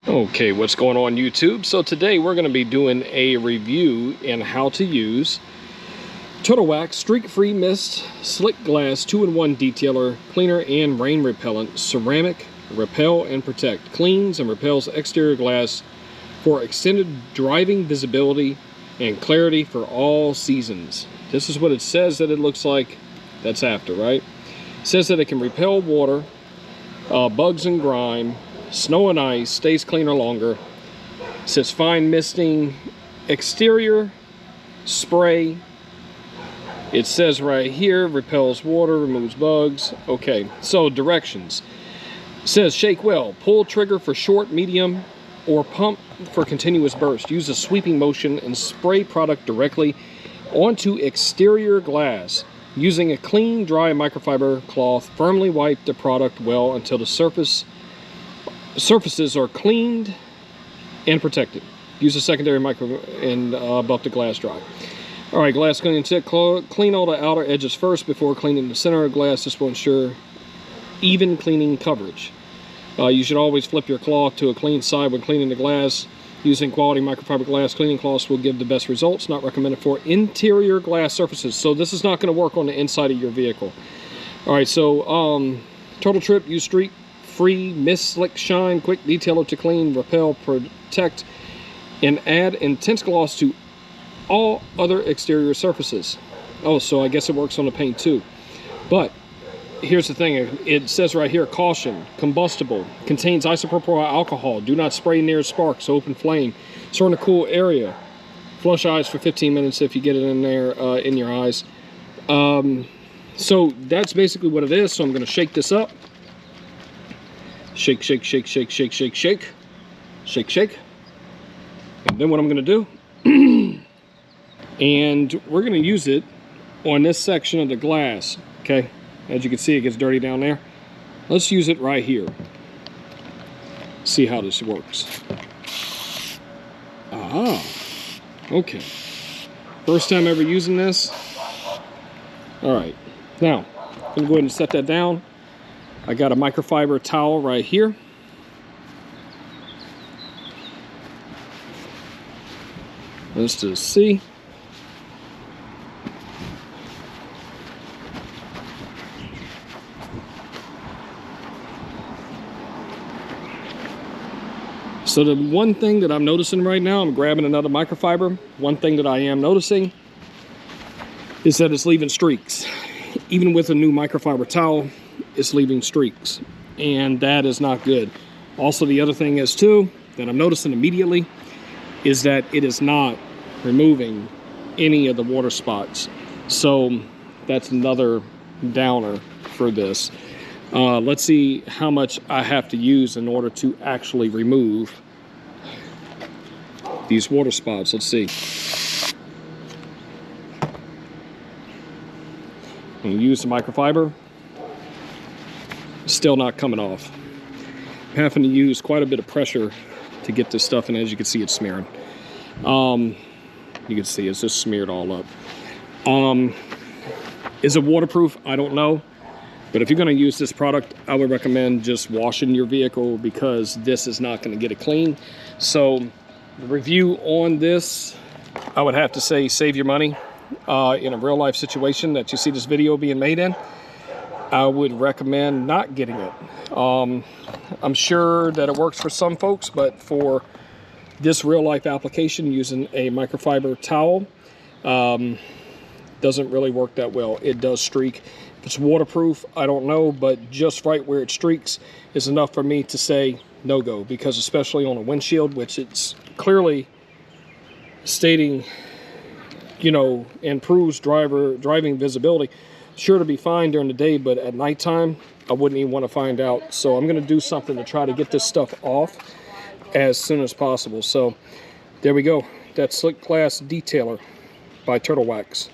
Okay, what's going on YouTube? So today we're going to be doing a review in how to use Turtle Wax Streak-Free Mist Slick Glass 2-in-1 Detailer Cleaner and Rain Repellent Ceramic Repel and Protect. Cleans and repels exterior glass for extended driving visibility and clarity for all seasons. This is what it says that it looks like. That's after, right? It says that it can repel water, bugs and grime, snow and ice, stays cleaner longer. It says fine misting, exterior spray. It says right here, repels water, removes bugs. Okay, so directions. It says shake well, pull trigger for short, medium, or pump for continuous burst. Use a sweeping motion and spray product directly onto exterior glass. Using a clean, dry microfiber cloth, firmly wipe the product well until the surfaces are cleaned and protected. Use a secondary micro and buff the glass dry. All right, glass cleaning tip. Clean all the outer edges first before cleaning the center of glass. This will ensure even cleaning coverage. You should always flip your cloth to a clean side when cleaning the glass. Using quality microfiber glass cleaning cloths will give the best results. Not recommended for interior glass surfaces. So this is not going to work on the inside of your vehicle. All right, so Turtle Trip, use Streak-Free Mist Slick Shine Quick Detailer to clean, repel, protect, and add intense gloss to all other exterior surfaces. Oh, so I guess it works on the paint too. But here's the thing, it says right here, caution, combustible, contains isopropyl alcohol, do not spray near sparks, open flame, store in a cool area, flush eyes for 15 minutes if you get it in there, in your eyes. So that's basically what it is. So I'm going to shake this up. Shake, shake, shake, shake, shake, shake, shake, shake, shake. And then what I'm going to do, and we're going to use it on this section of the glass, okay? As you can see, it gets dirty down there. Let's use it right here. See how this works. Ah, okay. First time ever using this. All right, now I'm gonna go ahead and set that down. I got a microfiber towel right here. Let's just see. So the one thing that I'm noticing right now, I'm grabbing another microfiber. One thing that I am noticing is that it's leaving streaks. Even with a new microfiber towel, it's leaving streaks. And that is not good. Also, the other thing is too, that I'm noticing immediately, is that it is not removing any of the water spots. So that's another downer for this. Let's see how much I have to use in order to actually remove these water spots. Let's see. I'm gonna use the microfiber. Still not coming off. I'm having to use quite a bit of pressure to get this stuff, and as you can see, it's smearing. You can see it's just smeared all up. Is it waterproof? I don't know. But if you're going to use this product, I would recommend just washing your vehicle, because this is not going to get it clean. So the review on this, I would have to say save your money. In a real life situation that you see this video being made in, I would recommend not getting it. I'm sure that it works for some folks, but for this real life application, using a microfiber towel doesn't really work that well. It does streak. If it's waterproof, I don't know, but just right where it streaks is enough for me to say no go, because especially on a windshield, which it's clearly stating, you know, improves driving visibility, sure to be fine during the day, but at nighttime, I wouldn't even want to find out. So I'm going to do something to try to get this stuff off as soon as possible. So there we go. That's Slick Glass Detailer by Turtle Wax.